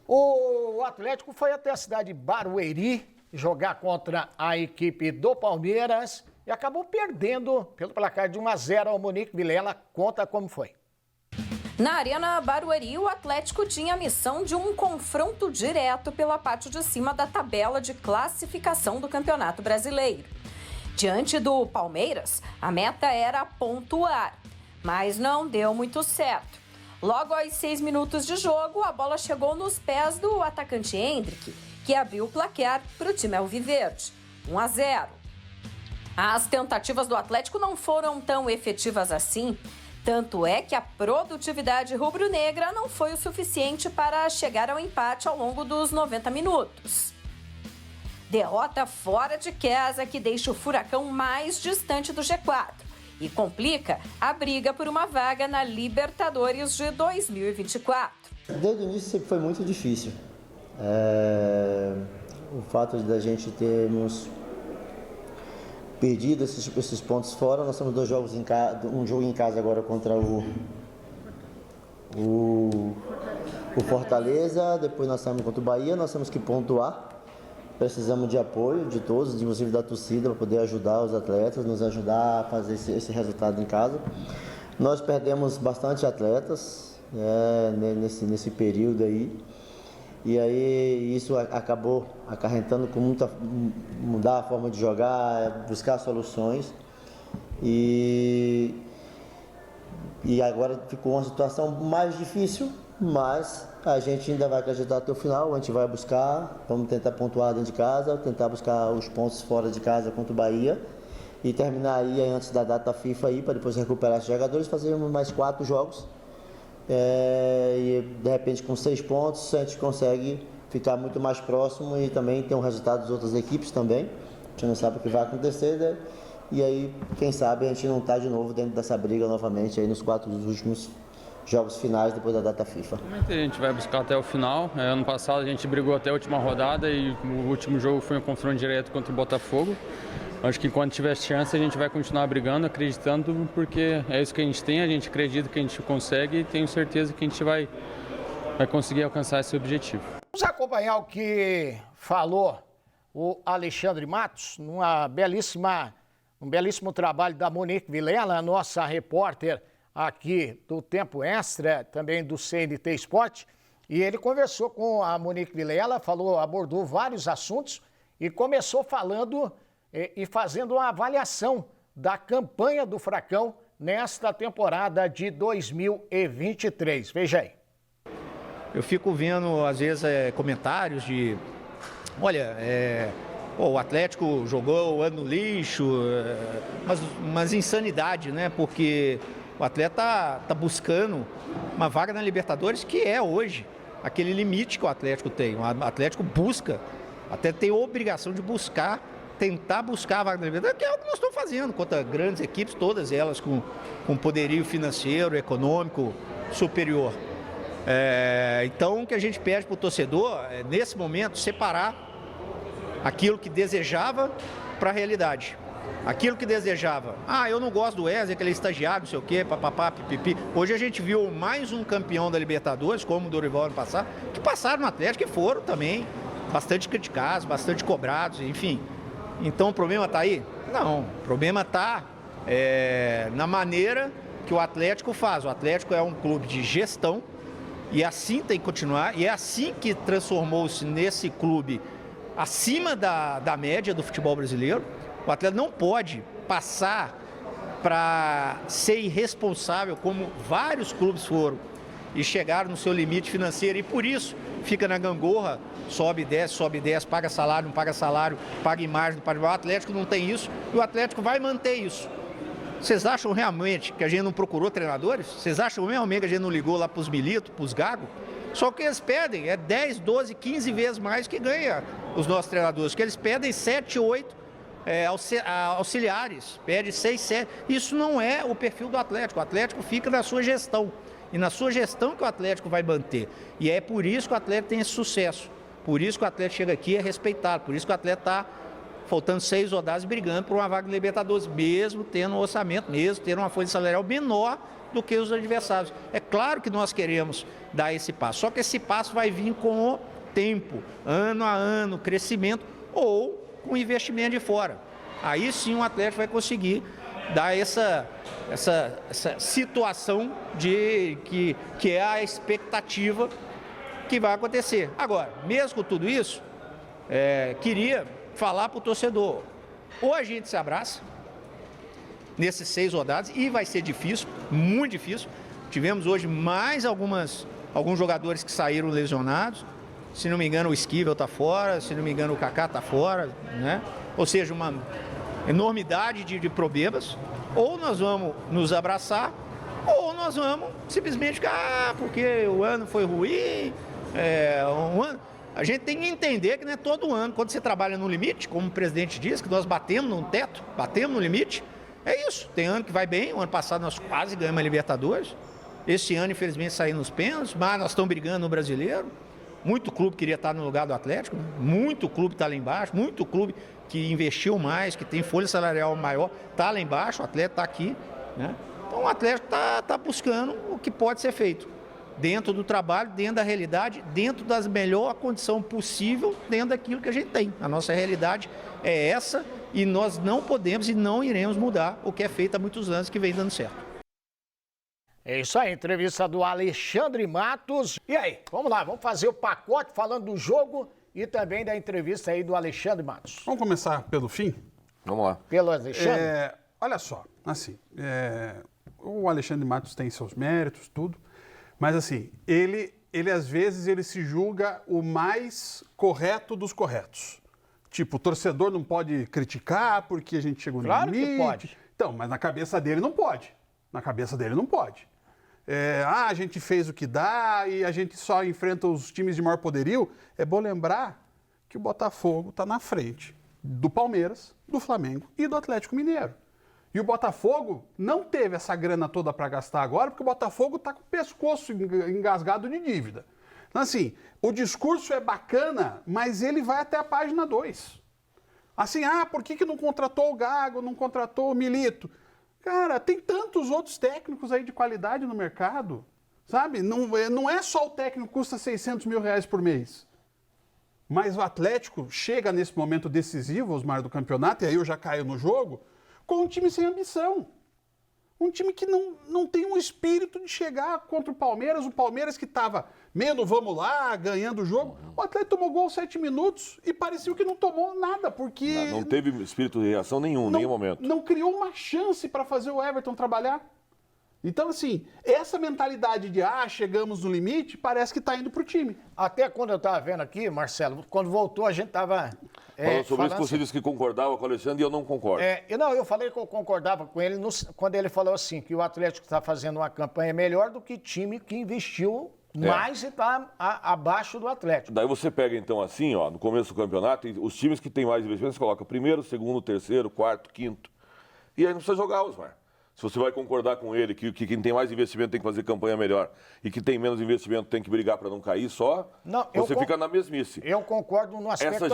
O Atlético foi até a cidade de Barueri jogar contra a equipe do Palmeiras e acabou perdendo pelo placar de 1-0 ao Monique Vilela. Conta como foi. Na Arena Barueri, o Atlético tinha a missão de um confronto direto pela parte de cima da tabela de classificação do Campeonato Brasileiro. Diante do Palmeiras, a meta era pontuar, mas não deu muito certo. Logo aos 6 minutos de jogo, a bola chegou nos pés do atacante Hendrick, que abriu o placar para o time alviverde, 1-0. As tentativas do Atlético não foram tão efetivas assim, tanto é que a produtividade rubro-negra não foi o suficiente para chegar ao empate ao longo dos 90 minutos. Derrota fora de casa que deixa o Furacão mais distante do G4 e complica a briga por uma vaga na Libertadores de 2024. Desde o início sempre foi muito difícil. O fato de a gente termos perdido esses pontos fora, nós temos 2 jogos em casa, um jogo em casa agora contra o Fortaleza, depois nós estamos contra o Bahia, nós temos que pontuar. Precisamos de apoio de todos, inclusive da torcida, para poder ajudar os atletas, nos ajudar a fazer esse resultado em casa. Nós perdemos bastante atletas nesse período aí. E aí isso acabou acarretando com mudar a forma de jogar, buscar soluções. E agora ficou uma situação mais difícil, mas a gente ainda vai acreditar até o final, a gente vai buscar, vamos tentar pontuar dentro de casa, tentar buscar os pontos fora de casa contra o Bahia e terminar aí antes da data FIFA aí, para depois recuperar os jogadores, fazermos mais 4 jogos. E de repente com 6 pontos a gente consegue ficar muito mais próximo e também ter um resultado das outras equipes também. A gente não sabe o que vai acontecer, né? E aí, quem sabe a gente não está de novo dentro dessa briga novamente aí nos 4 últimos jogos finais depois da data FIFA. A gente vai buscar até o final. Ano passado a gente brigou até a última rodada e o último jogo foi um confronto direto contra o Botafogo. Acho que enquanto tiver chance a gente vai continuar brigando, acreditando, porque é isso que a gente tem, a gente acredita que a gente consegue e tenho certeza que a gente vai conseguir alcançar esse objetivo. Vamos acompanhar o que falou o Alexandre Matos, um belíssimo trabalho da Monique Vilela, a nossa repórter aqui do Tempo Extra, também do CNT Sport, e ele conversou com a Monique Vilela, abordou vários assuntos e começou falando e fazendo uma avaliação da campanha do Furacão nesta temporada de 2023. Veja aí. Eu fico vendo, às vezes, comentários de... Olha, o Atlético jogou o ano no lixo, mas insanidade, né? Porque o atleta está buscando uma vaga na Libertadores, que é hoje aquele limite que o Atlético tem. O Atlético busca, até tem a obrigação de tentar buscar a vaga na Libertadores, que é o que nós estamos fazendo contra grandes equipes, todas elas com poderio financeiro, econômico superior. Então, o que a gente pede para o torcedor é, nesse momento, separar aquilo que desejava para a realidade. Aquilo que desejava, eu não gosto do Wesley, aquele estagiário, não sei o quê, papapá, pipipi. Hoje a gente viu mais um campeão da Libertadores, como o Dorival ano passado, que passaram no Atlético e foram também bastante criticados, bastante cobrados, enfim. Então o problema está aí? Não, o problema está na maneira que o Atlético faz. O Atlético é um clube de gestão e assim tem que continuar, e é assim que transformou-se nesse clube acima da média do futebol brasileiro. O Atlético não pode passar para ser irresponsável, como vários clubes foram, e chegaram no seu limite financeiro, e por isso fica na gangorra, sobe e desce, paga salário, não paga salário, paga imagem, não paga... O Atlético não tem isso, e o Atlético vai manter isso. Vocês acham realmente que a gente não procurou treinadores? Vocês acham realmente que a gente não ligou lá para os Milito, para os Gago? Só que eles pedem 10, 12, 15 vezes mais que ganha os nossos treinadores, que eles pedem 7, 8 auxiliares, pede 6, 7. Isso não é o perfil do Atlético. O Atlético fica na sua gestão. E na sua gestão que o Atlético vai manter. E é por isso que o Atlético tem esse sucesso. Por isso que o Atlético chega aqui e é respeitado. Por isso que o Atlético está faltando 6 rodadas, brigando por uma vaga de Libertadores, mesmo tendo um orçamento, mesmo tendo uma folha salarial menor do que os adversários. É claro que nós queremos dar esse passo, só que esse passo vai vir com o tempo, ano a ano, crescimento ou com investimento de fora. Aí sim o Atlético vai conseguir dar essa situação de que é a expectativa que vai acontecer. Agora, mesmo com tudo isso, queria falar para o torcedor, ou a gente se abraça nesses 6 rodadas, e vai ser difícil, muito difícil. Tivemos hoje mais alguns jogadores que saíram lesionados. Se não me engano, o Esquivel está fora, se não me engano, o Kaká está fora, né? Ou seja, uma enormidade de problemas. Ou nós vamos nos abraçar, ou nós vamos simplesmente ficar, porque o ano foi ruim, A gente tem que entender que não é todo ano, quando você trabalha no limite, como o presidente disse, que nós batemos no teto, batemos no limite, é isso. Tem ano que vai bem, o ano passado nós quase ganhamos a Libertadores, esse ano infelizmente saímos nos pênaltis, mas nós estamos brigando no Brasileiro. Muito clube queria estar no lugar do Atlético, né? Muito clube está lá embaixo, muito clube que investiu mais, que tem folha salarial maior, está lá embaixo, o Atlético está aqui, né? Então o Atlético está buscando o que pode ser feito, dentro do trabalho, dentro da realidade, dentro da melhor condição possível, dentro daquilo que a gente tem. A nossa realidade é essa e nós não podemos e não iremos mudar o que é feito há muitos anos que vem dando certo. É isso aí, entrevista do Alexandre Matos. E aí, vamos lá, vamos fazer o pacote falando do jogo e também da entrevista aí do Alexandre Matos. Vamos começar pelo fim? Vamos lá. Pelo Alexandre? Olha só, assim, o Alexandre Matos tem seus méritos, tudo, mas assim, ele às vezes ele se julga o mais correto dos corretos. Tipo, o torcedor não pode criticar porque a gente chegou no limite. Claro que pode. Então, mas na cabeça dele não pode. Na cabeça dele não pode. A gente fez o que dá e a gente só enfrenta os times de maior poderio. É bom lembrar que o Botafogo está na frente do Palmeiras, do Flamengo e do Atlético Mineiro. E o Botafogo não teve essa grana toda para gastar agora, porque o Botafogo está com o pescoço engasgado de dívida. Então, assim, o discurso é bacana, mas ele vai até a página 2. Assim, por que não contratou o Gago, não contratou o Milito? Cara, tem tantos outros técnicos aí de qualidade no mercado, sabe? Não é só o técnico que custa 600 mil reais por mês. Mas o Atlético chega nesse momento decisivo, Osmar, do campeonato, e aí eu já caio no jogo, com um time sem ambição. Um time que não tem um espírito de chegar contra o Palmeiras que estava meio vamos lá, ganhando o jogo. O Atlético tomou gol 7 minutos e parecia que não tomou nada, porque... Não teve espírito de reação nenhum, nenhum momento. Não criou uma chance para fazer o Everton trabalhar. Então, assim, essa mentalidade de, chegamos no limite, parece que está indo para o time. Até quando eu estava vendo aqui, Marcelo, quando voltou a gente estava... Falou sobre isso que você disse que concordava com o Alexandre e eu não concordo. Eu falei que eu concordava com ele quando ele falou assim, que o Atlético está fazendo uma campanha melhor do que time que investiu mais e está abaixo do Atlético. Daí você pega então assim, no começo do campeonato, os times que têm mais investimentos, você coloca primeiro, segundo, terceiro, quarto, quinto. E aí não precisa jogar, Osmar. Se você vai concordar com ele que quem tem mais investimento tem que fazer campanha melhor e que tem menos investimento tem que brigar para não cair só, você fica na mesmice. Eu concordo no aspecto a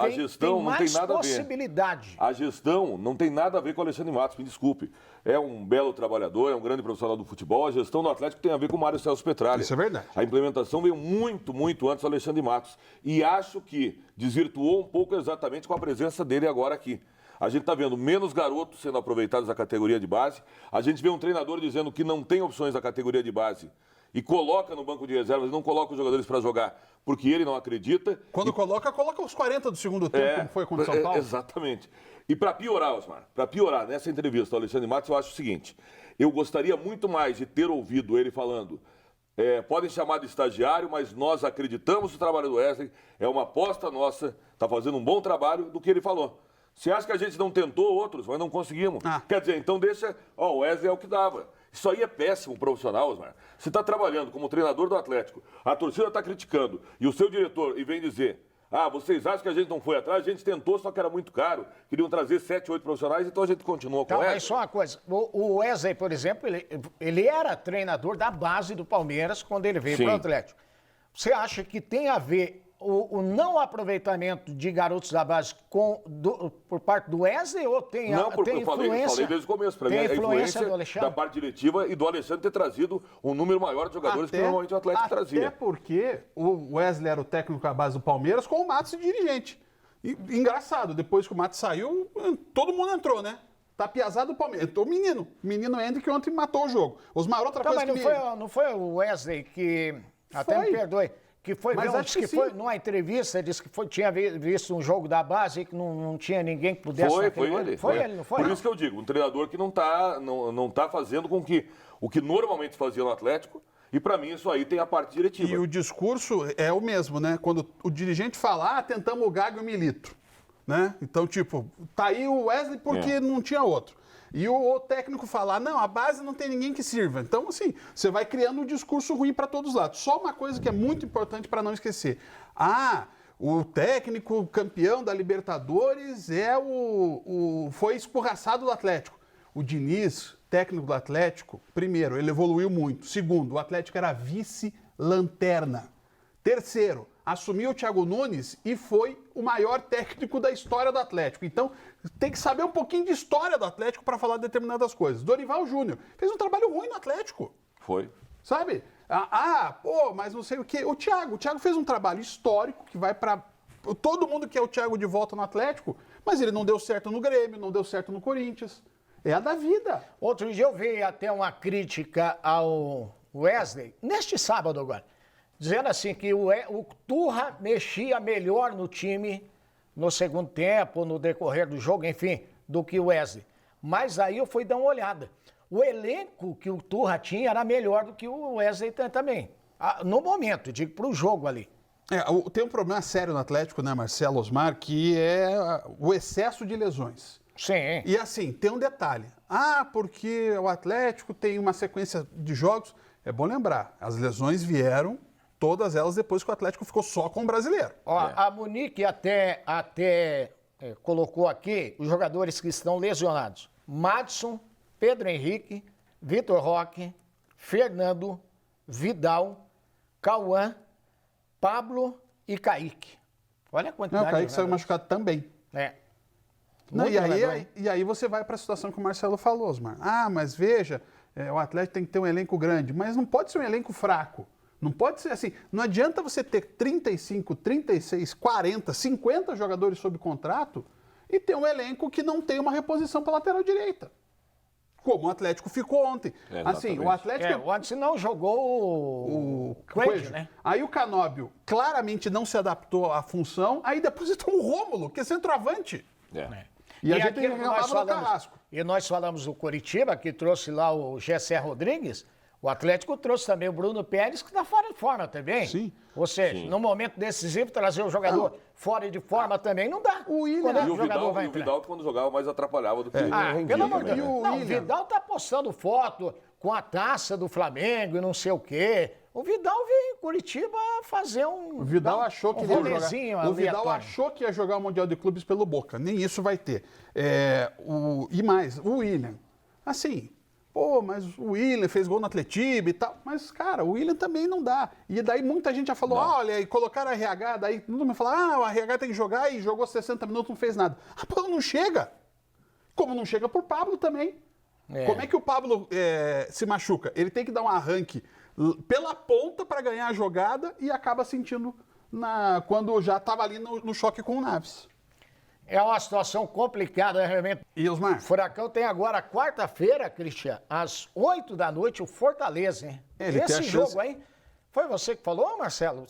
gestão tem não tem nada possibilidade. A gestão não tem nada a ver com o Alexandre Matos, me desculpe. É um belo trabalhador, é um grande profissional do futebol. A gestão do Atlético tem a ver com o Mário Celso Petralha. Isso é verdade. A implementação veio muito, muito antes do Alexandre Matos. E acho que desvirtuou um pouco exatamente com a presença dele agora aqui. A gente está vendo menos garotos sendo aproveitados da categoria de base. A gente vê um treinador dizendo que não tem opções da categoria de base e coloca no banco de reservas e não coloca os jogadores para jogar porque ele não acredita. Quando coloca os 40 do segundo tempo, como foi contra o São Paulo. Exatamente. E para piorar, Osmar, nessa entrevista ao Alexandre Matos, eu acho o seguinte, eu gostaria muito mais de ter ouvido ele falando, podem chamar de estagiário, mas nós acreditamos no trabalho do Wesley, é uma aposta nossa, está fazendo um bom trabalho, do que ele falou. Você acha que a gente não tentou outros, mas não conseguimos? Quer dizer, então deixa... o Wesley é o que dava. Isso aí é péssimo profissional, Osmar. Você está trabalhando como treinador do Atlético, a torcida está criticando, e o seu diretor vem dizer, vocês acham que a gente não foi atrás? A gente tentou, só que era muito caro. Queriam trazer 7, 8 profissionais, então a gente continua com o Wesley. Mas só uma coisa, o Wesley, por exemplo, ele era treinador da base do Palmeiras quando ele veio para o Atlético. Você acha que tem a ver o não aproveitamento de garotos da base por parte do Wesley ou tem, Não, porque tem eu falei desde o começo. Para mim, a influência da parte diretiva e do Alexandre ter trazido um número maior de jogadores que normalmente o Atlético trazia. Até porque o Wesley era o técnico da base do Palmeiras com o Matos de dirigente. E, engraçado, depois que o Matos saiu, todo mundo entrou, né? Tá piazado o Palmeiras. Entrou o menino Hendrick, que ontem matou o jogo. Osmar, outra coisa mas não foi o Wesley que, até me perdoe, que foi ver, disse que foi numa entrevista, disse que tinha visto um jogo da base e que não tinha ninguém que pudesse... Foi ele, não foi? Por isso que eu digo, um treinador que não tá fazendo com que o que normalmente fazia no Atlético, e para mim isso aí tem a parte diretiva. E o discurso é o mesmo, né? Quando o dirigente fala, tentamos o Gago e o Milito, né? Então, tipo, tá aí o Wesley porque não tinha outro. E o técnico falar, não, a base não tem ninguém que sirva. Então, assim, você vai criando um discurso ruim para todos os lados. Só uma coisa que é muito importante para não esquecer. O técnico campeão da Libertadores foi escorraçado do Atlético. O Diniz, técnico do Atlético, primeiro, ele evoluiu muito. Segundo, o Atlético era vice-lanterna. Terceiro, assumiu o Thiago Nunes e foi o maior técnico da história do Atlético. Então, tem que saber um pouquinho de história do Atlético para falar de determinadas coisas. Dorival Júnior fez um trabalho ruim no Atlético. Foi. Sabe? Mas não sei o quê. O Thiago fez um trabalho histórico que vai para... Todo mundo quer o Thiago de volta no Atlético, mas ele não deu certo no Grêmio, não deu certo no Corinthians. É a da vida. Outro dia eu vi até uma crítica ao Wesley, neste sábado agora, dizendo assim que o Turra mexia melhor no time no segundo tempo, no decorrer do jogo, enfim, do que o Wesley. Mas aí eu fui dar uma olhada. O elenco que o Turra tinha era melhor do que o Wesley tem também. No momento, digo, para o jogo ali. Tem um problema sério no Atlético, né, Marcelo, Osmar, que é o excesso de lesões. Sim. E assim, tem um detalhe. Porque o Atlético tem uma sequência de jogos. É bom lembrar, as lesões vieram, todas elas depois que o Atlético ficou só com o brasileiro. A Monique até colocou aqui os jogadores que estão lesionados. Madison, Pedro Henrique, Vitor Roque, Fernando, Vidal, Cauã, Pablo e Kaique. Olha a quantidade. O Kaique saiu machucado também. E aí você vai para a situação que o Marcelo falou, Osmar. Mas veja, o Atlético tem que ter um elenco grande, mas não pode ser um elenco fraco. Não pode ser assim. Não adianta você ter 35, 36, 40, 50 jogadores sob contrato e ter um elenco que não tem uma reposição para a lateral direita. Como o Atlético ficou ontem. Assim, o Atlético... O Anderson não jogou o Coelho, né? Aí o Canóbio claramente não se adaptou à função, aí depositou o Rômulo, que é centroavante. E a gente reclamava do Carrasco. E nós falamos do Coritiba, que trouxe lá o Gessé Rodrigues. O Atlético trouxe também o Bruno Pérez, que está fora de forma também. Sim. Ou seja, no momento decisivo, trazer o jogador fora de forma também não dá. O Vidal, quando jogava, mais atrapalhava do que pelo amor de Deus. O Vidal tá postando foto com a taça do Flamengo e não sei o quê. O Vidal veio em Curitiba fazer um... O Vidal achou que ele ia jogar. O Vidal achou que ia jogar o Mundial de Clubes pelo Boca. Nem isso vai ter. E mais, o William. Assim... mas o William fez gol no Atletiba e tal. Mas, cara, o William também não dá. E daí muita gente já falou, olha, e colocaram o RH, daí todo mundo fala, o RH tem que jogar e jogou 60 minutos, não fez nada. Pablo não chega. Como não chega por Pablo também. Como é que o Pablo se machuca? Ele tem que dar um arranque pela ponta para ganhar a jogada e acaba sentindo quando já estava ali no choque com o Naves. É uma situação complicada, realmente. E Osmar? O Furacão tem agora, quarta-feira, Cristian, às 8 da noite, o Fortaleza, hein? Esse jogo aí, foi você que falou, Marcelo,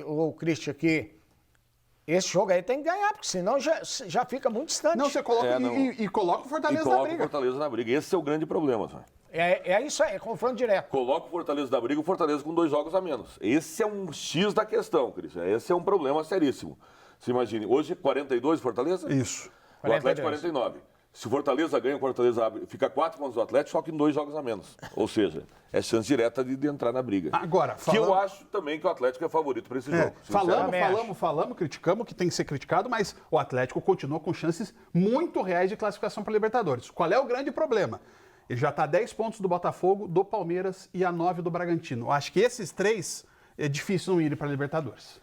o Cristian, que esse jogo aí tem que ganhar, porque senão já fica muito distante. Não, você coloca e coloca o Fortaleza na briga. Coloca o Fortaleza na briga. Esse é o grande problema, Osmar. É isso aí, é confronto direto. Coloca o Fortaleza na briga, o Fortaleza com 2 jogos a menos. Esse é um X da questão, Cristian. Esse é um problema seríssimo. Você imagine, hoje 42 Fortaleza? Isso. O Atlético 49. Se o Fortaleza ganha, o Fortaleza fica 4 pontos do Atlético, só que em 2 jogos a menos. Ou seja, é chance direta de entrar na briga. Agora, que eu acho também que o Atlético é favorito para esse jogo. Falamos, criticamos, que tem que ser criticado, mas o Atlético continua com chances muito reais de classificação para a Libertadores. Qual é o grande problema? Ele já está a 10 pontos do Botafogo, do Palmeiras e a 9 do Bragantino. Eu acho que esses 3 é difícil não irem para a Libertadores.